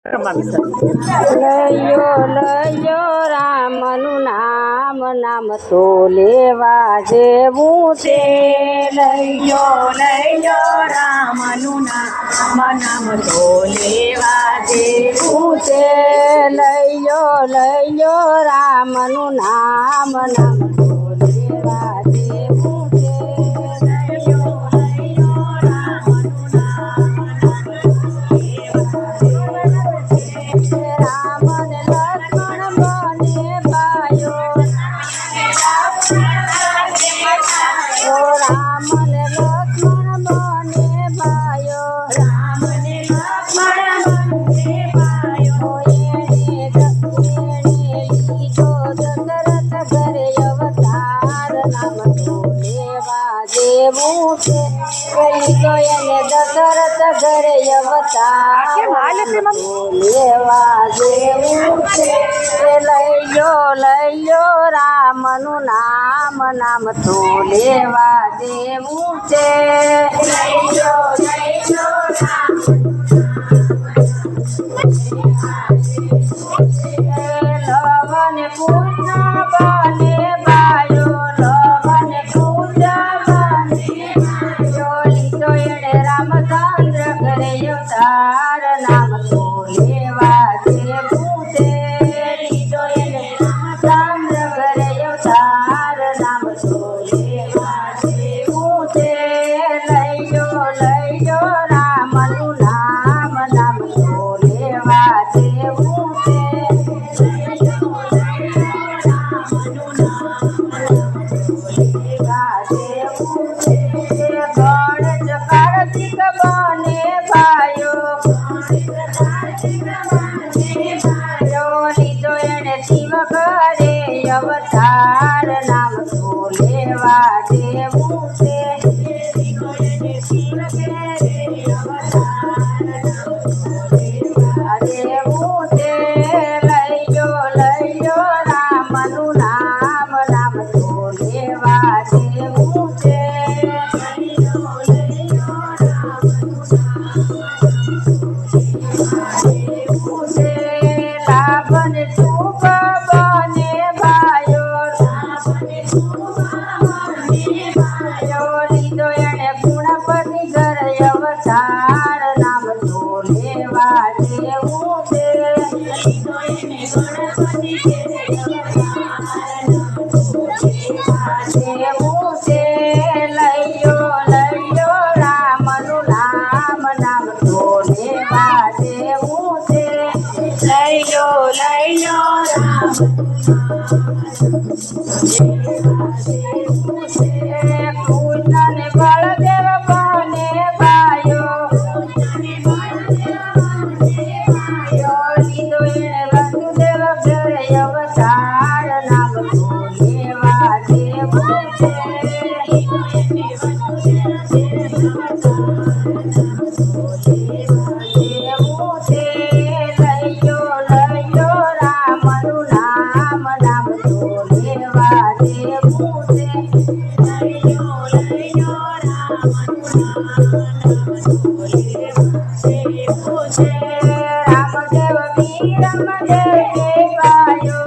લયો લયો રામનું નામ તો લેવા જેવું છે. લયો રામનું નામ તો લેવા જેવું છે. લયો રામનું નામ તો લેવા જેવું છે. રામ ને લક્ષ્મણ બને ભાઈઓ, ઓ રામ ને લક્ષ્મણ બને ભાઈઓ, રામ ને લક્ષ્મણ બને ભાઈઓ. એણે લીધો દશરથ ઘરે અવતાર, નામ તો લેવા જેવું છે. લીધો એને દશરથ ઘરે અવતાર, નામ તો લેવા જેવું છે. લયો રામનું નામ તો લેવા જેવું છે. લયો રામ લવન કુંજ બને ભાઈઓ, લવન કુંજ બને ભાઈઓ. લીધો એણે રામચંદ્ર ઘરે અવતાર, નામ તો લેવા જેવું છે. લીધો એણે રામચંદ્ર ઘરે અવતાર, નામ તો લેવા જેવું છે. લયો રામનું નામ તો લેવા જેવું છે. ગણેશ કાર્તિક બને ભાઈઓ, લીધો એણે શિવ ઘરે અવતાર, નામ તો લેવા જેવું છે. જેવું છે. લયો રામનું નામ તો લેવા જેવું છે. લાભ ને શુભ બને ભાઈઓ, લીધો એણે ગુણપતિ ઘરે અવતાર, નામ તો લેવા જેવું છે. જેવું છે. લયો રામનું નામ તો લેવા જેવું છે. લયો રામ કૃષ્ણ ને બળદેવ બને ભાઈઓ, લીધો એણે વસુદેવ ઘરે અવતાર, નામ તો લેવા જેવું છે. જેવું છે. લયો રામનું નામ તો લેવા જેવું છે. રામદેવ વીરમ દેવ ભાઈઓ,